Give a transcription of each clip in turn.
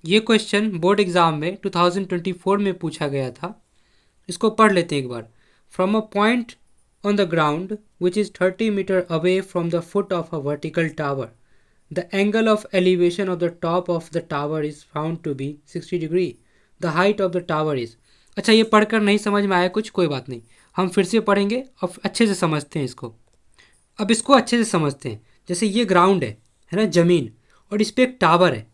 ये question board exam में 2024 में पूछा गया था। इसको पढ़ लेते हैं एक बार। From a point on the ground which is 30 metre away from the foot of a vertical tower, the angle of elevation of the top of the tower is found to be 60 degree. The height of the tower is. अच्छा, ये पढ़कर नहीं समझ में आया कुछ, कोई बात नहीं, हम फिर से पढ़ेंगे और अच्छे से समझते हैं इसको। अब इसको अच्छे से समझते हैं। जैसे ये ग्राउंड है ना, ज़मीन, और इस पर एक टावर है,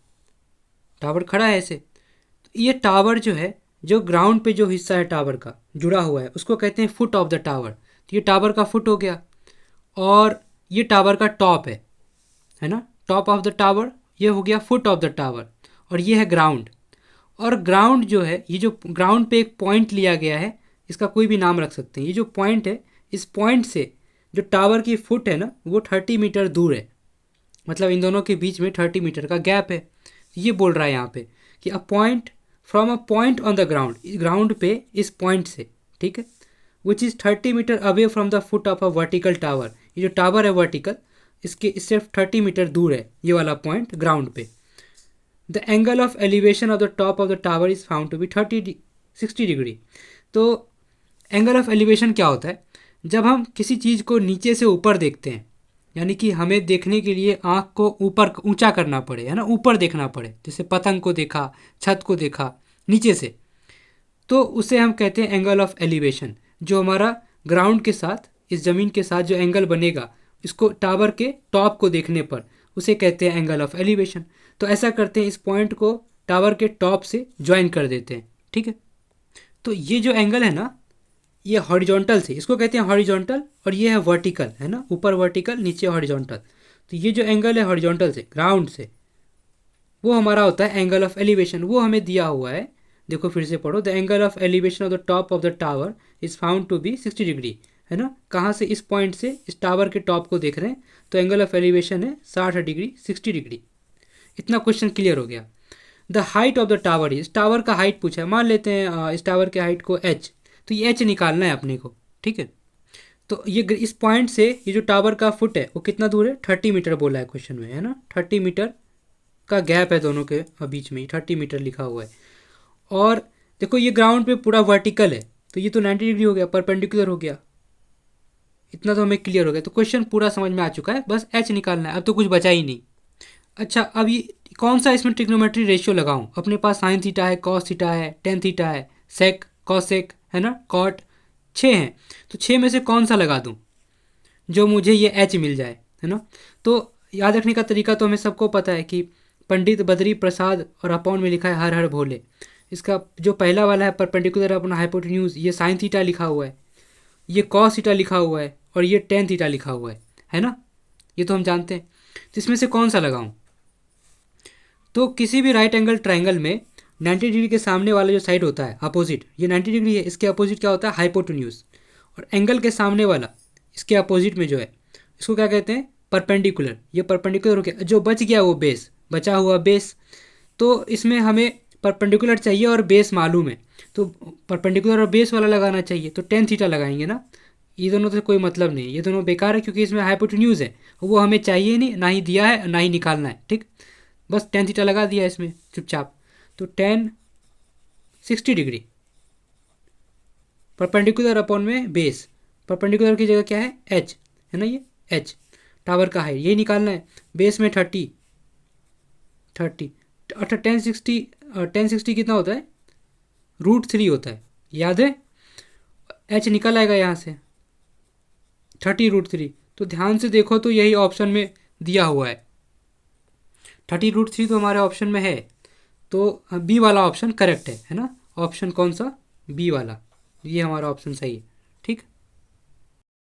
टावर खड़ा है ऐसे। तो ये टावर जो है, जो ग्राउंड पे जो हिस्सा है टावर का जुड़ा हुआ है, उसको कहते हैं फुट ऑफ द टावर। तो ये टावर का फुट हो गया, और ये टावर का टॉप है ना, टॉप ऑफ द टावर, ये हो गया फुट ऑफ द टावर। और ये है ग्राउंड। और ग्राउंड जो है, ये जो ग्राउंड पे एक पॉइंट लिया गया है, इसका कोई भी नाम रख सकते हैं। ये जो पॉइंट है, इस पॉइंट से जो टावर की फुट है ना, वो 30 मीटर दूर है। मतलब इन दोनों के बीच में 30 मीटर का गैप है। ये बोल रहा है यहाँ पे कि a point, from a point on the ground, ground पे इस पॉइंट से, ठीक है, which is 30 metre away from the foot of a vertical tower. ये जो टावर है वर्टिकल, इसके इससे 30 मीटर दूर है ये वाला पॉइंट ग्राउंड पे। The angle of elevation of the top of the tower is found to be 60 degree. तो एंगल ऑफ एलिवेशन क्या होता है? जब हम किसी चीज़ को नीचे से ऊपर देखते हैं, यानी कि हमें देखने के लिए आँख को ऊपर ऊंचा करना पड़े, है ना, ऊपर देखना पड़े, जैसे पतंग को देखा, छत को देखा नीचे से, तो उसे हम कहते हैं एंगल ऑफ एलिवेशन। जो हमारा ग्राउंड के साथ, इस ज़मीन के साथ जो एंगल बनेगा, इसको टावर के टॉप को देखने पर, उसे कहते हैं एंगल ऑफ एलिवेशन। तो ऐसा करते हैं, इस पॉइंट को टावर के टॉप से ज्वाइन कर देते हैं, ठीक है। तो ये जो एंगल है ना, ये हॉरिजॉन्टल से, इसको कहते हैं हॉरिजॉन्टल, और ये है वर्टिकल, है ना, ऊपर वर्टिकल नीचे हॉरिजॉन्टल। तो ये जो एंगल है हॉरिजॉन्टल से, ग्राउंड से, वो हमारा होता है एंगल ऑफ एलिवेशन। वो हमें दिया हुआ है, देखो फिर से पढ़ो। The angle of elevation of the top of the tower is found to be 60 degree, है ना। कहाँ से? इस पॉइंट से इस टावर के टॉप को देख रहे हैं, तो एंगल ऑफ एलिवेशन है 60 डिग्री, 60 डिग्री। इतना क्वेश्चन क्लियर हो गया। The height of the tower is, tower का हाइट पूछा है, मान लेते हैं इस टावर के हाइट को एच। तो ये एच निकालना है अपने को, ठीक है। तो ये इस पॉइंट से ये जो टावर का फुट है वो कितना दूर है? 30 मीटर बोला है क्वेश्चन में, है ना। 30 मीटर का गैप है दोनों के बीच में, 30 मीटर लिखा हुआ है। और देखो ये ग्राउंड पे पूरा वर्टिकल है, तो ये तो 90 डिग्री हो गया, परपेंडिकुलर हो गया। इतना तो हमें क्लियर हो गया। तो क्वेश्चन पूरा समझ में आ चुका है, बस एच निकालना है, अब तो कुछ बचा ही नहीं। अच्छा, अब ये कौन सा इसमें ट्रिग्नोमेट्री रेशियो लगाऊं? अपने पास साइन थीटा है, कॉस थीटा है, टेन थीटा है, सेक, कॉसेक, है ना, कॉट, 6 हैं। तो 6 में से कौन सा लगा दूं जो मुझे ये एच मिल जाए, है ना। तो याद रखने का तरीका तो हमें सबको पता है कि पंडित बद्री प्रसाद और अपॉन में लिखा है हर हर भोले। इसका जो पहला वाला है परपेंडिकुलर अपना हाइपोटेन्यूज, ये साइन थीटा लिखा हुआ है, ये कॉस थीटा लिखा हुआ है, और ये टेन थीटा लिखा हुआ है ना। ये तो हम जानते हैं। तो इसमें से कौन सा लगाऊं? तो किसी भी राइट एंगल ट्राइंगल में 90 डिग्री के सामने वाला जो साइड होता है अपोजिट, ये 90 डिग्री है, इसके अपोजिट क्या होता है? हाइपोटेन्यूज। और एंगल के सामने वाला, इसके अपोजिट में जो है, इसको क्या कहते हैं? परपेंडिकुलर। ये परपेंडिकुलर हो गया, जो बच गया वो बेस, बचा हुआ बेस। तो इसमें हमें परपेंडिकुलर चाहिए और बेस मालूम है, तो परपेंडिकुलर और बेस वाला लगाना चाहिए, तो टेन थीटा लगाएंगे ना। ये दोनों से कोई मतलब नहीं, ये दोनों बेकार है, क्योंकि इसमें हाइपोटेन्यूज है, वो हमें चाहिए नहीं, ना ही दिया है, ना ही निकालना है, ठीक। बस टेन थीटा लगा दिया इसमें चुपचाप। तो टेन 60 डिग्री, परपेंडिकुलर अपॉन में बेस, परपेंडिकुलर की जगह क्या है? एच, है ना, ये एच टावर का है, यही निकालना है। बेस में 30, 30, अच्छा 1060, 1060 कितना होता है? √3 होता है, याद है। एच निकल आएगा यहाँ से, 30 √3। तो ध्यान से देखो तो यही ऑप्शन में दिया हुआ है, 30 √3 तो हमारे ऑप्शन में है। तो बी वाला ऑप्शन करेक्ट है ना। ऑप्शन कौन सा? बी वाला, ये हमारा ऑप्शन सही है, ठीक।